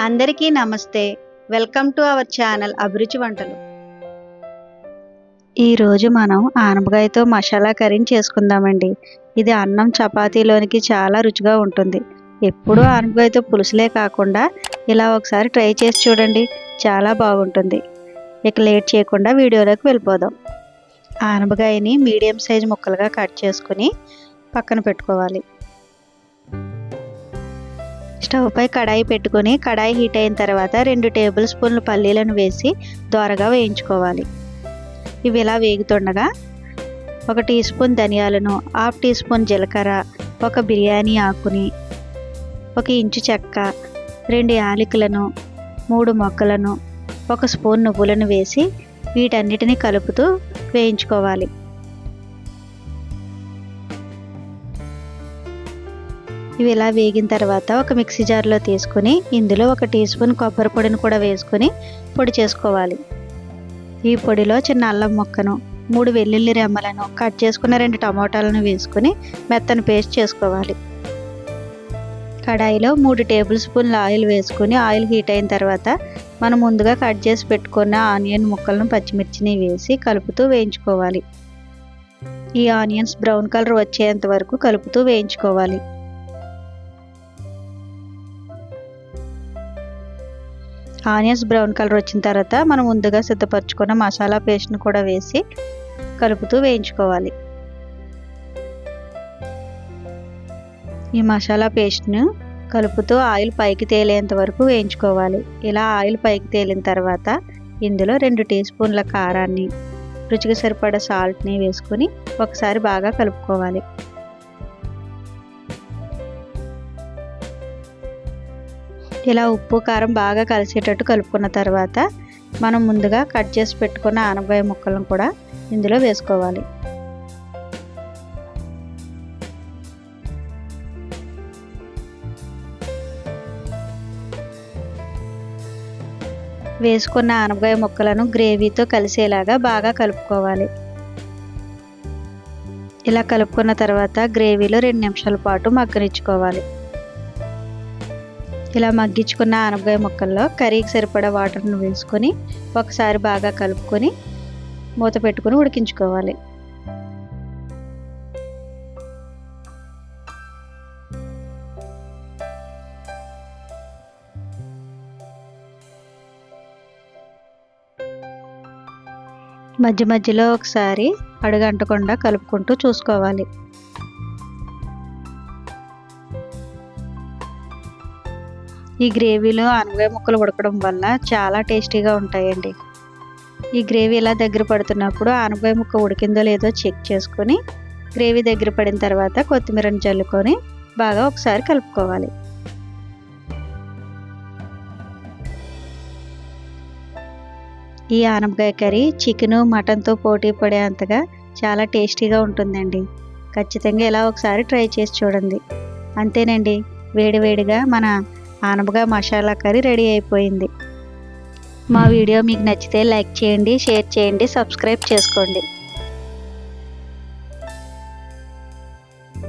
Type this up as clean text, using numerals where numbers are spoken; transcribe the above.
అందరికీ నమస్తే. Welcome to our channel అభిరుచి వంటలు. ఈరోజు మనం ఆనపకాయతో మసాలా కర్రీని చేసుకుందామండి. ఇది అన్నం చపాతీలోనికి చాలా రుచిగా ఉంటుంది. ఎప్పుడూ ఆనపకాయతో పులుసులే కాకుండా ఇలా ఒకసారి ట్రై చేసి చూడండి, చాలా బాగుంటుంది. ఇక లేట్ చేయకుండా వీడియోలోకి వెళ్ళిపోదాం. ఆనపకాయని మీడియం సైజు ముక్కలుగా కట్ చేసుకుని పక్కన పెట్టుకోవాలి. స్టవ్ పై కడాయి పెట్టుకొని కడాయి హీట్ అయిన తర్వాత 2 టేబుల్ స్పూన్ల పల్లీలను వేసి దోరగా వేయించుకోవాలి. ఇవి ఇలా వేగుతుండగా 1 టీ స్పూన్ ధనియాలను, 1/2 టీ స్పూన్ జీలకర్ర, 1 బిర్యానీ ఆకుని, 1 ఇంచు చెక్క, 2 యాలకులను, 3 మొగ్గలను, 1 స్పూన్ నువ్వులను వేసి వీటన్నిటిని కలుపుతూ వేయించుకోవాలి. ఇవి ఇలా వేగిన తర్వాత ఒక మిక్సీ జార్లో తీసుకుని ఇందులో 1 టీ స్పూన్ కొబ్బరి పొడిని కూడా వేసుకొని పొడి చేసుకోవాలి. ఈ పొడిలో చిన్న అల్లం ముక్కను, 3 వెల్లుల్లి రెమ్మలను, కట్ చేసుకున్న 2 టమోటాలను వేసుకొని మెత్తని పేస్ట్ చేసుకోవాలి. కడాయిలో 3 టేబుల్ స్పూన్ల ఆయిల్ వేసుకొని ఆయిల్ హీట్ అయిన తర్వాత మనం ముందుగా కట్ చేసి పెట్టుకున్న ఆనియన్ ముక్కలను, పచ్చిమిర్చిని వేసి కలుపుతూ వేయించుకోవాలి. ఈ ఆనియన్స్ బ్రౌన్ కలర్ వచ్చేంత వరకు కలుపుతూ వేయించుకోవాలి. ఆనియన్స్ బ్రౌన్ కలర్ వచ్చిన తర్వాత మనం ముందుగా సిద్ధపరచుకున్న మసాలా పేస్ట్ను కూడా వేసి కలుపుతూ వేయించుకోవాలి. ఈ మసాలా పేస్ట్ను కలుపుతూ ఆయిల్ పైకి తేలేంత వరకు వేయించుకోవాలి. ఇలా ఆయిల్ పైకి తేలిన తర్వాత ఇందులో 2 టీ స్పూన్ల కారాన్ని, రుచికి సరిపడా సాల్ట్ని వేసుకొని ఒకసారి బాగా కలుపుకోవాలి. ఇలా ఉప్పు కారం బాగా కలిసేటట్టు కలుపుకున్న తర్వాత మనం ముందుగా కట్ చేసి పెట్టుకున్న ఆనపకాయ ముక్కలను కూడా ఇందులో వేసుకోవాలి. వేసుకున్న ఆనపకాయ ముక్కలను గ్రేవీతో కలిసేలాగా బాగా కలుపుకోవాలి. ఇలా కలుపుకున్న తర్వాత గ్రేవీలో 2 నిమిషాల పాటు మగ్గనిచ్చుకోవాలి. ఇలా మగ్గించుకున్న ఆనపకాయ ముక్కల్లో కర్రీకి సరిపడా వాటర్ను వేసుకొని ఒకసారి బాగా కలుపుకొని మూత పెట్టుకొని ఉడికించుకోవాలి. మధ్య మధ్యలో ఒకసారి అడుగంటకుండా కలుపుకుంటూ చూసుకోవాలి. ఈ గ్రేవీలో ఆనపకాయ ముక్కలు ఉడకడం వల్ల చాలా టేస్టీగా ఉంటాయండి. ఈ గ్రేవీ ఇలా దగ్గర పడుతున్నప్పుడు ఆనపకాయ ముక్క ఉడికిందో లేదో చెక్ చేసుకొని గ్రేవీ దగ్గర పడిన తర్వాత కొత్తిమీరని చల్లుకొని బాగా ఒకసారి కలుపుకోవాలి. ఈ ఆనపకాయ కర్రీ చికెను, మటన్తో పోటీ పడేంతగా చాలా టేస్టీగా ఉంటుందండి. ఖచ్చితంగా ఇలా ఒకసారి ట్రై చేసి చూడండి. అంతేనండి, వేడివేడిగా మన ఆనపకాయ మసాలా కర్రీ రెడీ అయిపోయింది. మా వీడియో మీకు నచ్చితే లైక్ చేయండి, షేర్ చేయండి, సబ్స్క్రైబ్ చేసుకోండి.